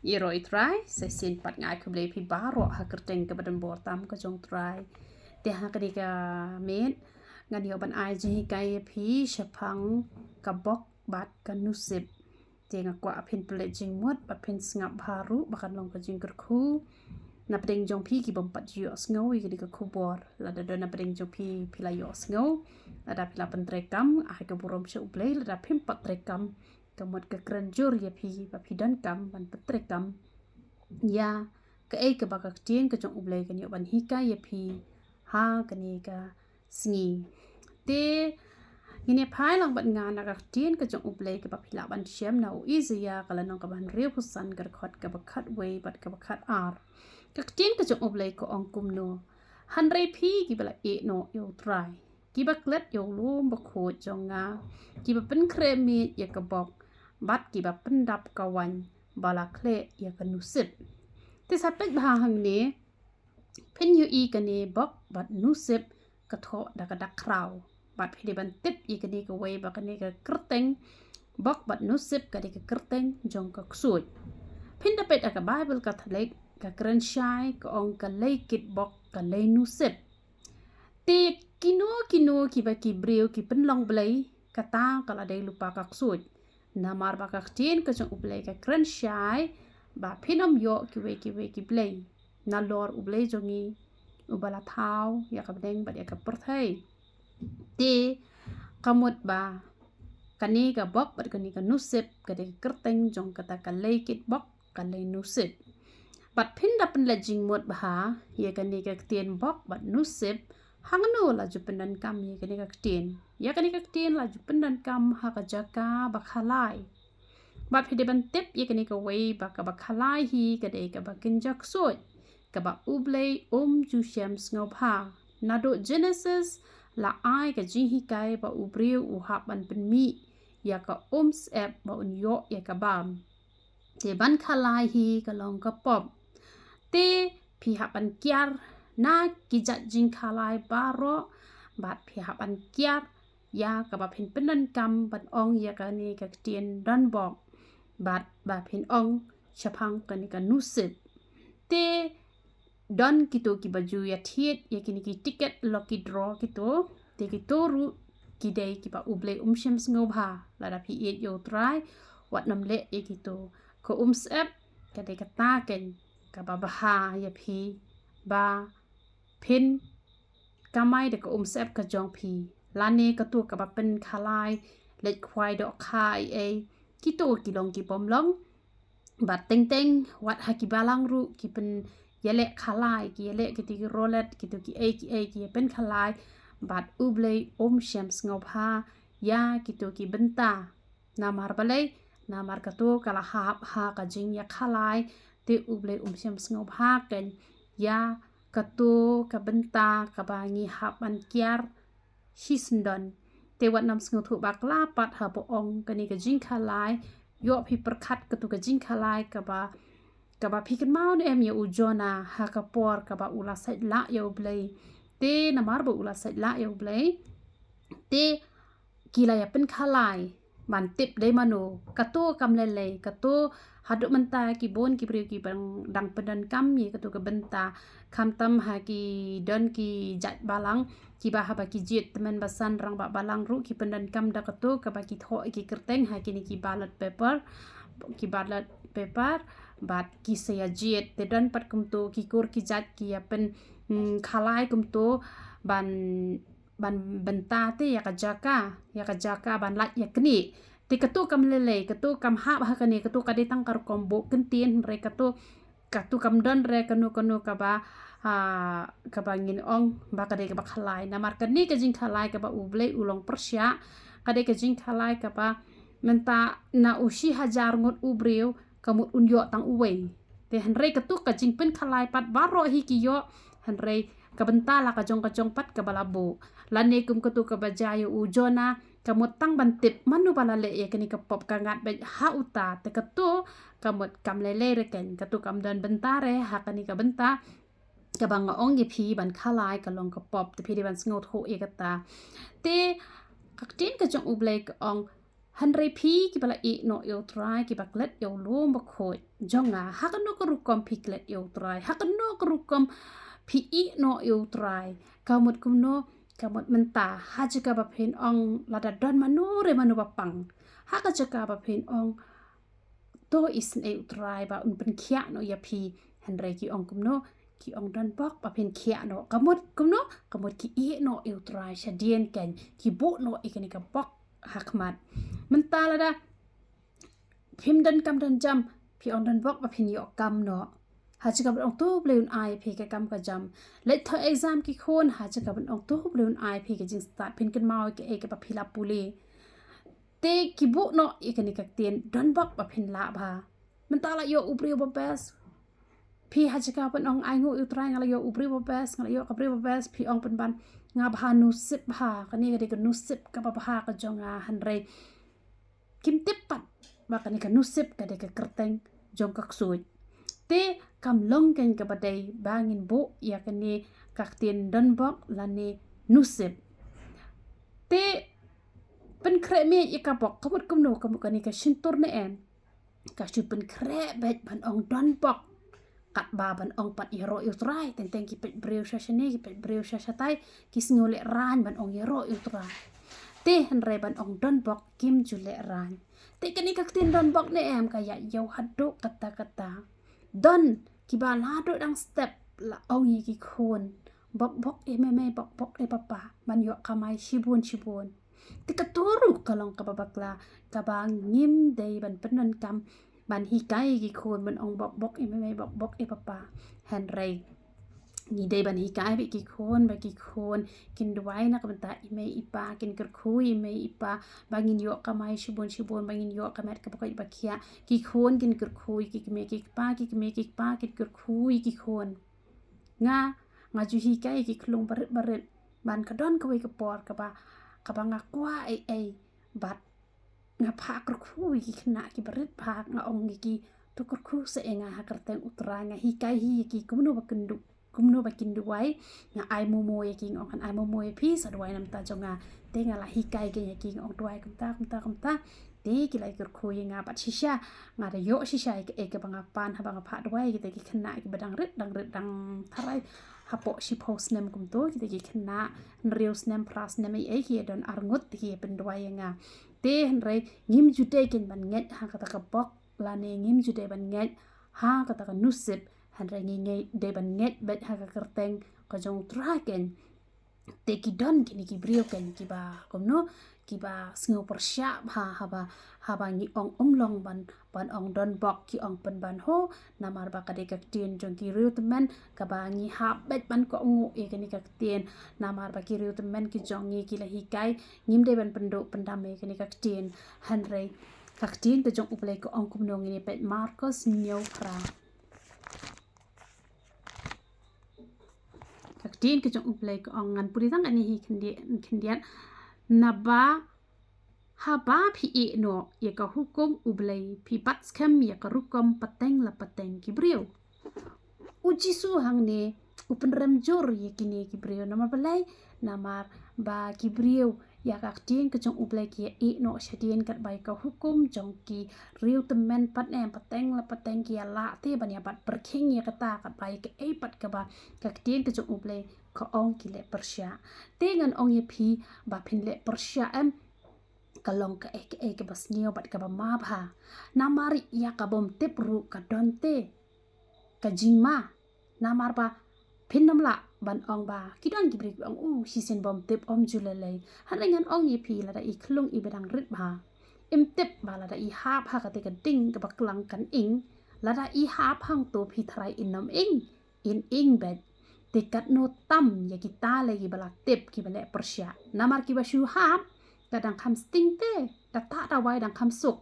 Iroi try sesin pat ngai ku blei pi baro ha kerteng ke badan bor tam ka jong try te ha kadi ka met ngan yo ban ai ji kai pi shapang ka bok bat ka nusib te nga kwa phin ple jing mot ba phin ngap baru bakan long ka jing ker khu na pedeng jong pi ki bom pat yo sngo i kadi ka khu bor la da na pedeng jong pi la yo sngo la da pila pen trekam ai ka burom che ublei la da phim pat trekam kamot ke kerenjur ya pi ba pi dan kam ban petrekam ya ke ke bakak tien ke jong ublei ke ban hika ya pi ha ke ni ka sngi te ini phai lang ban nga na ka tien ke jong ublei ke ba phila ban shem na u izia kala nong ka ban riu pusan gar khot ka bakhat wei bat ka bakhat ar ka tien ke jong ublei ko ong kum no han rei pi ki bala e no yo try ki ba klet yo lum ba kho jong nga ki ba pen kremi ya ka bok bat ki ba pendap kawan bala kle ya ka nusib te sapet bah hang ne pen yu i ka ne bok bat nusib ka tho da ka dak kraw bat phide ban tip i ka ne ka wei ba ka ne ka kerteng bok bat nusib ka de ka kerteng jong ka ksut pen da pet ka bible ka thalek ka kran shai ka ong ka lei kit bok ka lei nusib te kino ki ba ki breu ki pen long blai ka ta ka la dei lupa ka ksut namar bakak tin ka jong ublei ka kran shai ba phinom yo ki we ki blei na lor ublei jongi ubala thau ya ka bdeng ba ya ka perthai te kamot ba kani ka bok ba kani ka nusib ka de kerteng jong kata ka lei kit bok ka lei nusib bat phin da pen la jing mot ba ya kani ka tien bok bat nusib hangno la jupendan kam ye kani ka tien ya kani ka tien la jupendan kam ha ka jaka ba khalai ba phide ban tip ye kani ka wei ba ka ba khalai hi ka de ka ba kinjak soi ka ba ublei ju shem ngau pha na do genesis la ai ka ji hi kai ba ubriu u ha ban pen mi ya ka ep ba un yo ya ka bam te ban khalai hi ka long ka pop te phi ha ban kyar na ki jat jing khalai baro bat phi ha ban kyar ya ka ba phin penan kam ban ong ya ka ni ka tien dan bok bat ba phin ong chapang ka ni ka nusib te don kito ki baju ya thiet ya kini ki ticket lucky draw kito te ki toru ki dei ki ba ublei shem sngo bha la da phi et yo try wat nam le e kito ko ep ka de ka ta ken ka ba ha ya phi ba phin kamai de ko ep ka jong phi lane ka tu ka ba pen khalai let khwai do khai e kito ki long ki pom long bat teng teng wat ha ki balang ru ki pen yele khalai ki yele ki ti rolet ki tu ki ki pen khalai bat ublei shem sngo pha ya ki tu ki benta namar balai namar ka tu kala ha ka jing ya khalai te ublei shem sngo pha ken ya ka tu ka benta ka bangi hap an kiar shisndon te wat nam sngo thu bakla pat ha po ong kani ka jing khalai yo phi perkhat ka tu ka jing khalai ka ba phi kan mau em ya ujona ha ka por ka ba ula sai la yo blei te namar ba ula sai la yo blei te kila ya pen khalai ban tip dei mano ka to kam le ka to hadu menta ki bon ki priu ki bang dang pedan kam ye ka to ka benta kham tam ha ki don ki jat balang ki ba ha ba ki jet temen basan rang ba balang ru ki pendan kam da ka to ka ba ki tho ki kerteng ha ki ni ki ballot paper bat ki saya jet te don pat kum to ki kor ki jat ki ya pen khalai kum to ban benta te ya ka jaka ban lat ya kni te katu kam lele katu kam ha ba ka ni katu ka de tang kar kombo kentien re katu kam don re kanu ka ba ka ba ngin ong ba ka de ka ba khalai na mar ka ni ka jing khalai ka ba ublei ulong persya ka de ka jing khalai ka ba menta na ushi hajar ngot ubreu kamut unyo tang uwei te hanre katu ka jing pen khalai pat baro hi ki yo hanre ka benta la ka jong pat ka balabo lane kum katu ka bajayo ujona kamut tang bantip manu bala le ya kani ka pop ka ngat be ha uta te katu kamut kam lele reken katu kam dan bentare ha kani ka benta ka bang ong ye phi ban khalai ka long ka pop te phi ban sngot ho e kata te kaktin ka jong ublei ka ong ฮันเรพีกิบละอีโนเอลทรายกิบักเล็ดเอลลูมบักโคยจงอาฮักโนกรุกอมพิกเล็ดเอลทรายฮักโนกรุกอมพีอีโนเอลทรายกามุดกุมโนกามุดมันตาฮัจกาบะเพนองลาดาดอนมานูเรมานูบะปังฮักจกาบะเพนองโตอิสเอลทรายบะอุนเป็นเคียโนยาพีฮันเรกิองกุมโนki ong dan bok pa pen kia no kamut kumno kamut ki e no eutrai shadien ken ki bo no ikani ka bok hakmat mentala da phim dan kam dan jam phi ong dan bok pa phin yo kam no ha chika ong tu bleun ai phi ka kam ka jam let tho exam ki khon ha chika ong tu bleun ai phi ka jing start phin kan mau ke e ka pa phila puli te ki bo no ikani ka tien dan bok pa phin la ba mentala yo upri ba bestพี่ฮัจกาเป็นองไองูอุตรายงาลโยอุบริบเบสงาลโยกับริบเบสพี่องเป็นบันงาบฮานุสิบฮากันนี่ก็ได้กันนุสิบกับฮากันจงอาฮันเรกิมติปัดว่ากันนี่กันนุสิบก็ได้กันกระเตงจงกักสุดเตกำลงกันกับบัดใดบางินบุอยากกันนี่กักเตียนดันบอกลานี่นุสิบเตเป็นเครเมียกับบอกขมุดกำโนกับกันนี่กับชินตัวนี่เองกับชุดเป็นเครเบ็ดพันองดันบอกกัดบาบันองปัดยโรอุตรายแต่งกิเป็ดเบรียวชาชนีกิเป็ดเบรียวชาชาไตกิสงเลรานบันองยโรอุตรายเตหันเรบันองดอนบอกกิมจุเลรานเตกันนี่กักตินดอนบอกเนแอมกายยาวฮัดโดกตาดอนกิบาลาโดดังสเต็ปละองยกิโคนบอกเอเมบอกเอปะปะมันยกขมายชิบุนติกตัวรุกลองกับบักลากบางงิมเดยบันเป็นนันกำบันฮิไกกี่คนมันองบอกเอไม่บอกเอปะปาแฮนเรย์นี่ได้บันฮิไกไปกี่คนกินด้วยนะกับมันตาอีเมย์อีปากินกระคุยอีเมย์อีปาบางยินโยกกับไม้ชิบุนบางยินโยกกับแมทกับปากอีปาเคียกี่คนกินกระคุยกี่เมย์กี่ปากินกระคุยกี่คนงาจูฮิไกกี่คลุงบริดบันกระดอนกวยกระปอดกับบางกว่าไอบัดงาพากระคุยกิขณะกิบริดพากงาองกิตุกระคุเสงาหากระเตงอุตรางาฮิไกฮิกิกุมโนบกินด้วยงาไอโมโมยกิงอองกันไอโมโมยพี่สะด้วยน้ำตาจงาเตงาละฮิไกกิยกิงอองด้วยคำตาเตกิไลกระคุยงาปัดชิชางาเดโยชิชาเอกบังอาปานหาบังอาพาด้วยกิเตกิขณะกิบดังริดทารายฮับโปชิโพสเนมกุมโตกิเตกิขณะเรียวสเนมพลัสเนมไอเฮียดอนอารงดเฮียเป็นด้วยงาเตหันไรงิมจุดเดกินบันเง็ดหากตะกบอกลาเนงิมจุดเดบันเง็ดหากตะกนุสิบหันไรงิเงเดบันเง็ดเบ็ดหากกระเตงก็จงตราเกนเตกิดอนกินกิบเรียวเกนกิบาคมโนกิบาสงบประชาฮาบางิองลองบันองดอนบอกกิองเป็นบันโฮนามารบากเดกักเตียนจงกิริวตมันกบางิฮาเบ็ดบันก็งูเอกนิกักเตียนนามารบากิริวตมันกิจงงีกิละฮิไกงิมเดบันเป็นโดเป็นดามเอกนิกักเตียนฮันไรกักเตียนก็จงอุปเลกองคุมนงiniเป็ดมาร์คอสเนียวครากักเตียนก็จงอุปเลกองงันปุริตังอันนี้ฮิคันเดียนนับว่าฮาบาพีเอโนยากฮุกุมอุบเลยพีปัตสคัมยากรุกมปัตเตงละปัตเตงกิบริวอุจิสุหังเนอุปนรำจอร์ยากินกิบริวนามาเปลัยนามาบากิบริวยากอักเตียนก็จงอุบเลยกีเอโนชาเดียนกัดใบกฮุกุมจงกีริวตเมนปัตแอมปัตเตงละปัตเตงกียละเทบันยาบัดเปรคิงยากตากัดใบกเอปัดกบากักเตียนก็จงอุบเลยก็องกิเลปรชาเตงันองยพีบาพินเลปรชากะลองกะเอกบัสเนียวบัดกะบะมาบานามาริยากะบอมเตปรูกะดอนเตกะจิงมานามาร์บาพินนำละบันองบาคิดอนกิบริกองชิเซนบอมเตปอมจุเลเลยหันไรงันองยีพีละดาอีคลุงอีเบดังริดบาเอ็มเตปบาละดาอีฮาบฮากะเตกะดิ้งกะบักลังกันอิงละดาอีฮาบฮังตัวพีไทรอินนำอิงเบดเตกัดโนตัมยากิตาเลยกิบลักเตปกิบะเลปรชานามาร์กิบะชูฮาบกระดังคำสติงเต้ดัตตาดาวายดังคำสุก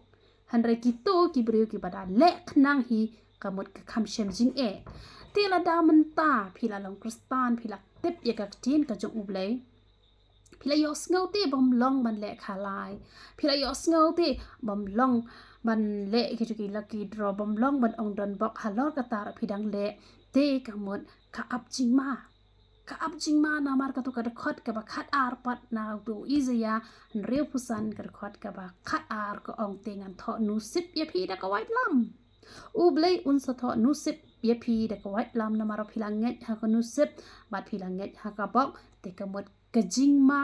ฮันเรกิโตกิบริวกิบดาเละขนังฮีกำมดกับคำเชมจิงเตละดามันตาพิลาลงคริสตันพิลาเต็บยากกจีนกระจงอุบเลยพิลายอสเงาเต้บอมลองบันเละขาลายพิลายอสเงาเต้บอมลองบันเละกิจกิลักกีดรอบอมลองบันองดอนบอกฮัลโหลกระตาพิดังเละเต้กำมดข้าอับจิงมา ka ab jing ma na mar ka tu ka de khot ka ba khat ar pat na du izaya real pusan ka khot ka ba khat ar ko ong tengan tho nusib ye phi da ka white lam u blei un sa tho nusib ye phi da ka white lam na mar philang nget ha ka nusib bat philang nget ha ka bok te ka mot ka jing ma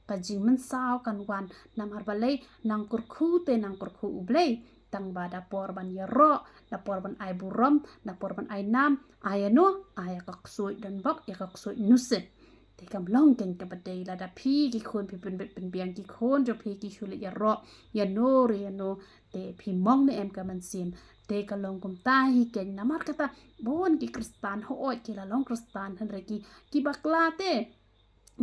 ka jing man sao kan wan na mar balai nang kur khu te nang kur khu u blei tang ba da por ban ya ro da por ban ai buram da por ban ai nam ai no ai ka ksoi dan bok ya ka ksoi nusib te kam long ken ka badai la da phi ki khon phi ben biang ki khon jo phi ki shule ya ro ya no re ya no te phi mong ne em ka man sim te ka long kum ta hi ken na mar kata bon ki kristan ho oi ki la long kristan han re ki bakla te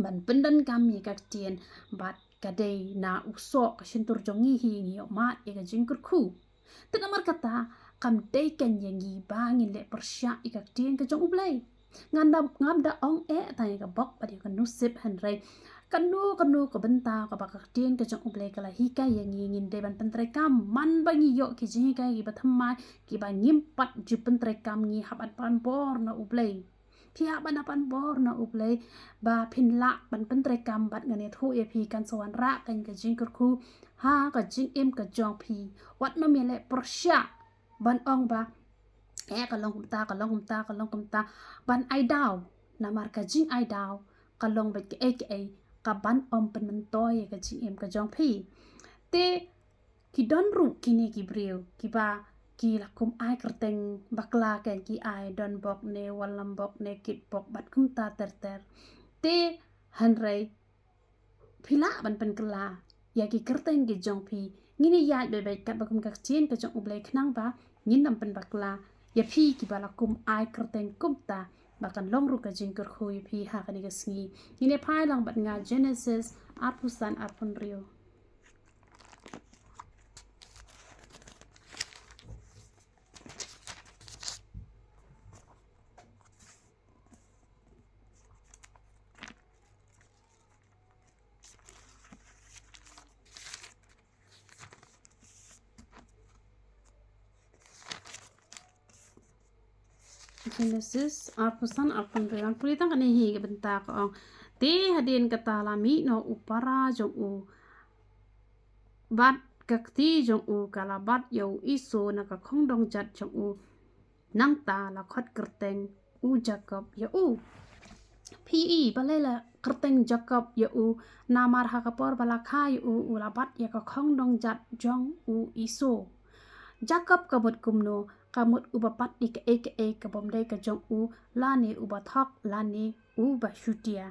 ban pendan kami ka tien bat kadai na usok ka shintur jongi hi ni ma e ka jingkur khu tena mar kata kam dei ken yangi bangin le persya ikak tien ka jong ublai ngam da ong e tai ka bok pa ka nusib han rai kanu ka benta ka bakak tien ka jong ublai kala hi ka yangi ngin de ban pentre kam man bangi yo ki ji ka ki bathamai ki ba ngim pat ji pentre kam ngi habat pan bor na ublai pihak banapan bor na ublai ba phinla ban pentre kam bat ngane thu e phi kan sawan ra kan ka jing ku ha ka jing em ka jong phi wat no me le persya ban ong ba e ka long ta ban ai daw na mar ka jing ai daw ka long bet ke e ka ban om pen men toy ka jing em ka jong phi te ki don ru kini ki breu ki ba ki lakum ai kerteng bakla ken ki ai don bok ne walam bok ne kit bok bat kum ta ter te hanrei phila ban pen kala ya ki kerteng ki jong phi ngini ya be be kat bakum ka chien ka jong ublai khnang ba ngin nam pen bakla ya phi ki ba lakum ai kerteng kum ta bakan long ru ka jing kur khoi phi ha ka ni ga sngi ngine phai lang bat nga Genesis arpusan arpun rio Genesis arpusan arpun rio puri tang kani hi ga benta ko ong te hadin kata lami no upara jong u bat kakti jong u kalabat yo iso na ka khong dong jat jong u nang ta la khot kerteng u jacob ya u pe balela kerteng jacob ya u namar ha ka por bala kha ya u la bat ya ka khong dong jat jong u iso jacob ka bot kumno kamut ubapat di ke ka bomdai ka jong u lani ubathok lani u ba shutia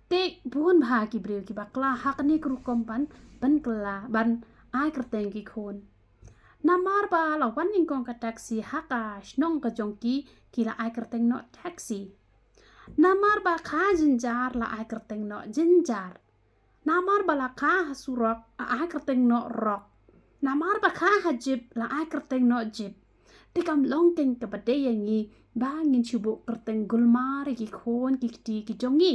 te buon bha ki breu ki bakla hakni kru kompan ban kla ban ai kerteng ki khon namar ba la wan ning kong ka taxi haka snong ka jong ki la ai kerteng no taxi namar ba kha jinjar la ai kerteng no jinjar namar ba la kha hasurok ai kerteng no rok namar ba kha hajib la ai kerteng no jib tikam longkeng ka bade yangi ba ngin chubu kerteng gulmar ki khon ki jongi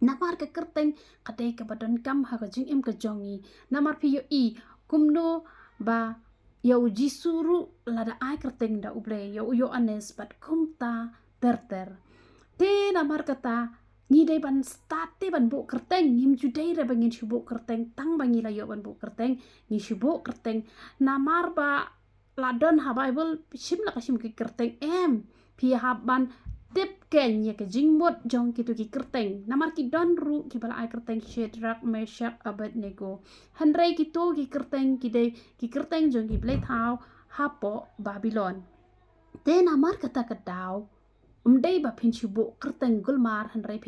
namar ka kerteng kadai ka badan kam ha ka jing em ka jongi namar pi yo i kumno ba yo jisuru lada ai kerteng da uble yo anes bat kumta ter te namar kata ni dai ban start te ban bu kerteng ngim ju dai ra bangin chubu kerteng tang bangi la yo ban bu kerteng ni chubu kerteng namar ba ladon ha bible shim la kashim ki kerteng em pi haban tip ken ye ke jingmot jong ki tu ki kerteng namar ki don ru ki bala ai kerteng Shadrach Meshach Abednego hanrei ki to ki kerteng ki dei ki kerteng jong ki blai thau hapo Babylon te namar kata kadaw dei ba phin chibu kerteng gulmar hanrei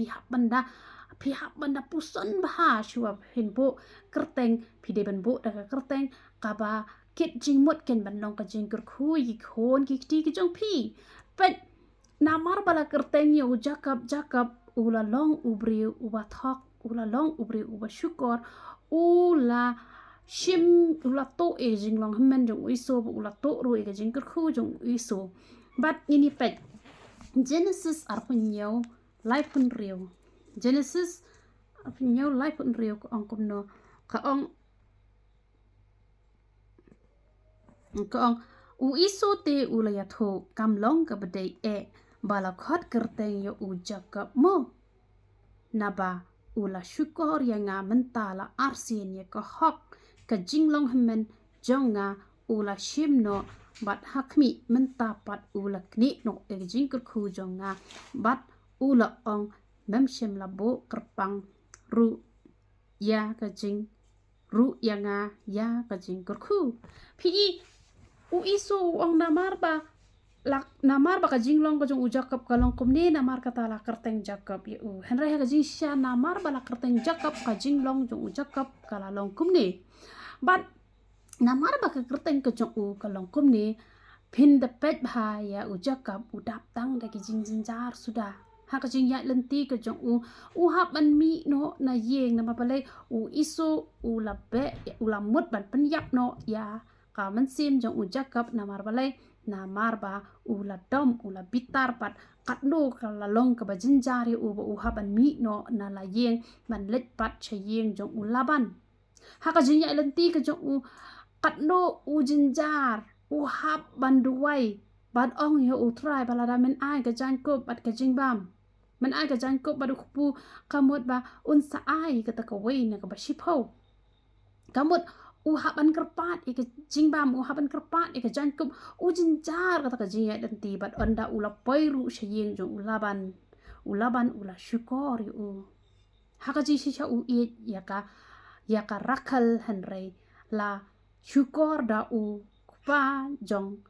pi habanda puson bah shua phin bu kerteng pi de ban bu da kerteng ka ba kit jingmot ken ban long ka jing kur khui ki khon ki ti ki jong pi pet namar bala kerteng yo Jacob ula long ubri uba thok ula long ubri uba syukor ula shim ula to e jing long men jong iso ula to ru e jing kur khu jong iso but ini pet Genesis arpunyo life pun rio Genesis arpunyo life pun rio ko ong kumno ka ong u iso te ula ya tho kam long ka badai e bala khot kerteng yo u Jacob mo naba ula syukur yang nga mentala arsin ya ka hok ka jinglong hemen jonga ula shimno bat hakmi mentapat ula kni no e jingkur khu jonga bat ula ong memshem labo kerpang ru ya ka jing ru yang nga ya ka jingkur khu pi u isu ong namar ba namar baka jinglong ko jong ujakap kalong kumni namar kata la kerteng jakap ya henry ha jing sha namar bala kerteng jakap ka jinglong jong ujakap kala long kumni but namar baka kerteng ko jong u kalong kumni pin the pet bha ya ujakap udap tang da ki jing jinjar sudah ha ka jing ya lenti ko jong u hap ban mi no na yeng na mapalai u isu u labe u lamut ban penyap no ya ka man sim jong ujakap namar balai namar ba ula dom ula bitar pat katno kala long ka bajinjari u ba uhaban mi no na la yeng man let pat chayeng jong ulaban ha ka jinya lenti ka jong u katno u jinjar u hab banduai ban ong yo utrai balada men ai ka jankop bat ka jingbam men ai ka jankop badu kupu kamut ba unsa ai ka ta ka wei na ka bashipo kamut uhaban kerpat ika jingbam uhaban kerpat ika jangkup ujinjar kata ka jinya dan tibat onda ula poiru syeng jong ulaban ula syukor yu haka ji shisha u it yaka rakal henry la syukor da u kupa jong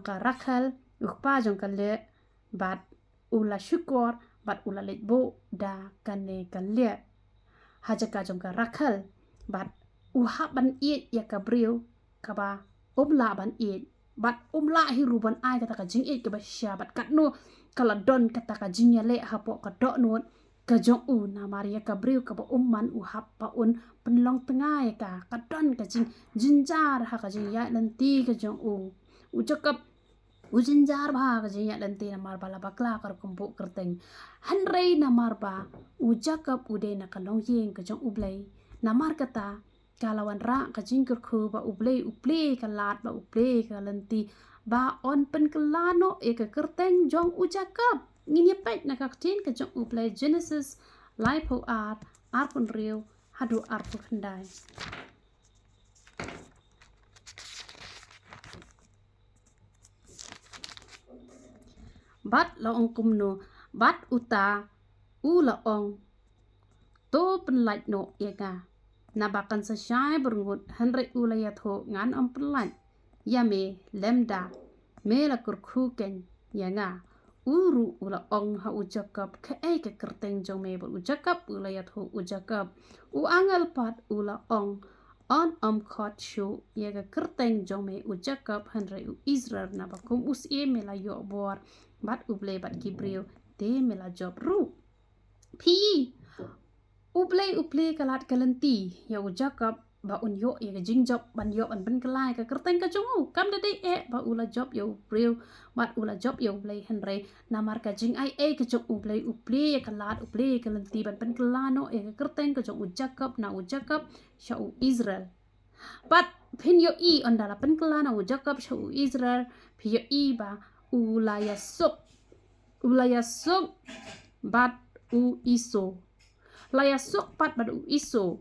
ka rakal ukpa jong ka le bat ula syukor bat ula letbo da kane kan le hajaka jong ka rakal bat uhap ban it ya kabriu kaba umla ban it bat umla hiru ban ai kata ka jing it ka basyabat katno kala don kata ka jing ya le hapo ka dok not ka jong u na maria kabriu kaba umman uhap pa un penlong tengah ya ka don ka jing jinjar ha ka jing ya nanti ka jong u cakap ujinjar ba ka jing ya nanti na mar bala bakla kar kumpuk kerteng hanrei na mar ba ujakap ude na kalong yeng ka jong ublai namar kata kalawan ra ka jingkur khu ba uple kalat ba uple kalenti ba on pen kelano e ka kerteng jong ujakap ngini pet na ka tin ka jong uple Genesis lipo art arpun riu hadu arpu khandai bat la ong kumno bat uta ula ong to penlait no ya ka nabakan sa syai berngut henry ulayat ho ngan ampelan yame lemda mela kurku ken yanga uru ula ong ha ujakap ke ke kerteng jong me ujakap ulayat ho ujakap u angal pat ula ong on khot shu yaga kerteng jong me ujakap henry u Israel nabakum us e mela yo bor bat uble bat gibril te mela job ru pi uple kalat kalenti ya ujakap ba un yo ya jing job ban yo ban kelai ka kerteng ka jongu kam dade e ba ula job yo bril bat ula job yo play henry namar ka jing ai e ka jong uple kalat uple kalenti ban kelano e ka kerteng ka jong ujakap na ujakap sha u Israel bat pin yo i ondala pen kelana ujakap sha u Israel pi yo i ba ula yasuk bat u iso laya sok pat badu iso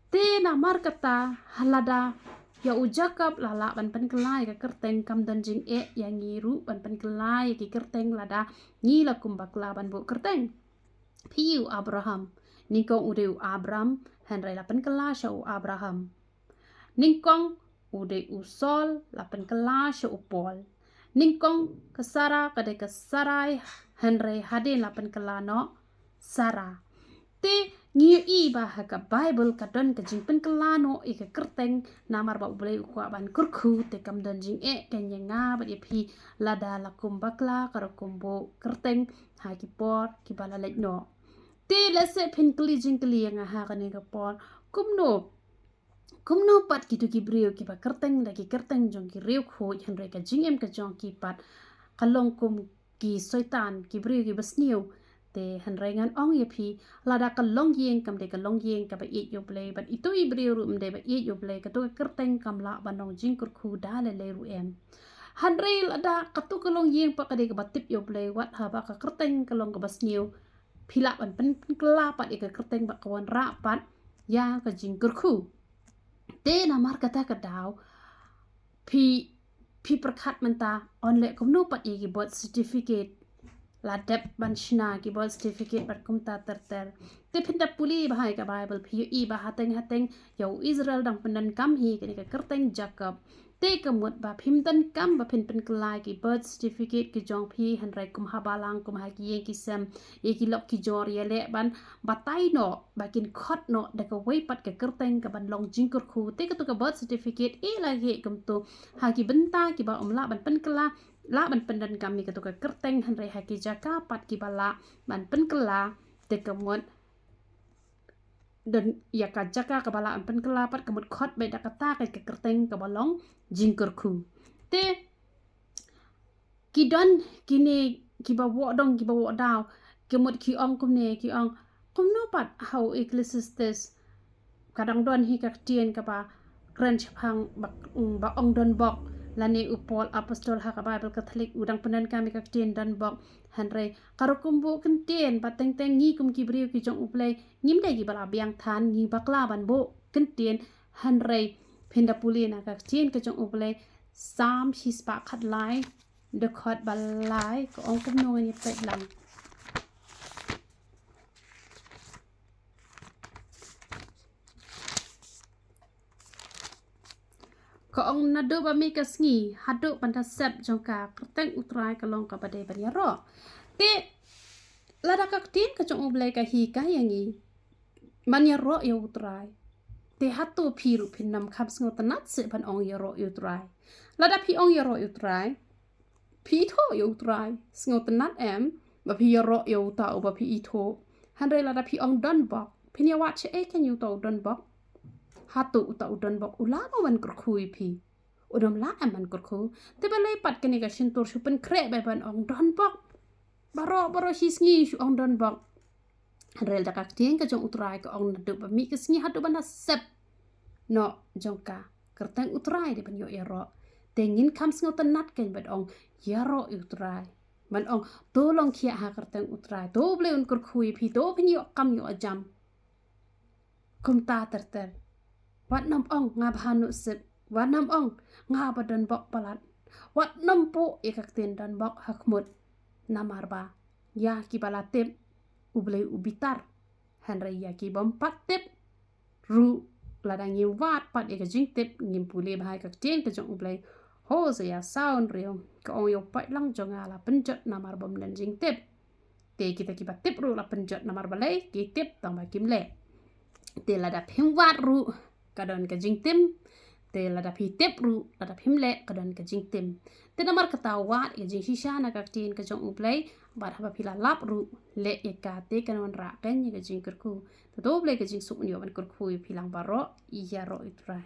te namar kata halada ya ujakap lala ban pen kelai ka kerteng kam dan jing e yang ngiru ban pen kelai ki kerteng lada ngila kumbakla ban bu kerteng piu Abraham ningkong udeu Abram henry lapen kela syau Abraham ningkong ude usol lapen kela syau Paul ningkong kesara kade kesarai henry hadin lapen kela no Sarah te ngiu i ba ka Bible ka don ka jing pen kelano e ka kerteng namar ba boleh ukwa ban kurku te kam don jing e kenya nga ba pi lada la kumbakla karo kumbo kerteng ha ki por ki bala lek no te lese pen kli jing kli nga ha ka ne ka por kumno pat ki tu ki brio ki ba kerteng lagi kerteng jong ki riu kho henry ka jing em ka jong ki pat kalong kum ki soitan ki brio ki basniu te henry ngan ong ye pi lada ka long yeng kam de ka long yeng ka ba it yo play but itu i brio ru mde ba it yo play ka to kerteng kam la banong jing kur khu da le ru em henry lada ka to ka long yeng pa ka de ka ba tip yo play wat ha ba ka kerteng ka long ka basniu pila ban pen kelapat ika kerteng bak kawan rapat ya ka jingkurku te namar kata kedau pi perkat menta onle kumno pat igi buat certificate ladap ban shna ki buat certificate bat kumta terter te pinda puli bahai ka bible pi i bah hateng yau Israel dang pendan kam hi ka kerteng Jacob te kemut ba phimdan kam ba phin pen kelai ki birth certificate ki jong phi han rai kum habalang kum ha ki ki sam e ki lok ki jor ya le ban batai no ba kin khot no da ka wei pat ka kerteng ka ban long jing kur khu te ka to ka birth certificate e la he kum to ha ki benta ki ba la ban pen kala la ban pendan kam mi ka to ka kerteng han rai ha ki jaka pat ki bala ban pen kala te kemut dan ya ka jaka ka bala pen kelapat kemut khot be da kata ka kerteng ka balong jingkurku te kidon kini kiba wo dong kiba wo daw kemut ki ong kumne ki ong kumno pat how ecclesiastes kadang don hi ka tien ka ba kren chapang ba ong don bok lani upol apostol ha ka bible catholic udang penan kami ka tien don bok hanre karo kumbu kentien pateng teng ngi kum ki briu ki jong uplay ngim dai ki bala biang than ngi bakla ban bo kentien hanre pinda puli na ka tien ka jong uplay sam hispa khat lai de khot balai ko ong kum no ni pet lang ko ong nado ba mi ka sngi hado panta sep jong ka kerteng utrai ka long ka bade ban ya ro te lada ka tien ka jong uplay ka hi ka yangi man ya ro ya utrai te hatu piru pinam khap sngo tanat se ban ong ya ro utrai lada pi ong ya ro utrai pi tho ya utrai sngo tanat em ba pi ya ro ya uta ba pi i tho hanre lada pi ong don bok pin ya wat che e kan yu to don bok hatu uta udon bok ulama man kurkhui pi udom la man kurkhu te ba lei pat kani ka shin tur shu pen kre ba ban ong don bok baro shi sngi shu ong don bok rel da ka tien ka jong utrai ka ong nadu ba mi ka sngi hadu ban sep no jong ka kerteng utrai de ban yo ero tengin kam sngo tanat ken ban ong yaro utrai man ong to long khia ha kerteng utrai to ble un kurkhui pi to pin yo kam yo ajam kum ta ter wat nam ong nga bhan Nusib wat nam ong nga badan bok palat wat nam po ekak ten dan bok hakmut namar ba ya ki balatep ublei ubitar hanra ya ki bom pat tep ru ladang yi wat pat eka jing tep ngim pule bahai kak ten ka jong ublei ho za ya sound rio ka ong yo pat lang jong ala penjot namar bom dan jing tep te kita ki bat tep ru la penjot namar balai ki tep tang ba kim le te lada phim wat ru kadon ka jing tim te lada phi tep ru lada phim le kadon ka jing tim te namar kata wat ka jing shisha na ka tin ka jong uplay bar haba phila lap ru le e ka te kan wan ra ken ka jing kurku to doble ka jing su nyo ban kurku philang baro iya ro itrai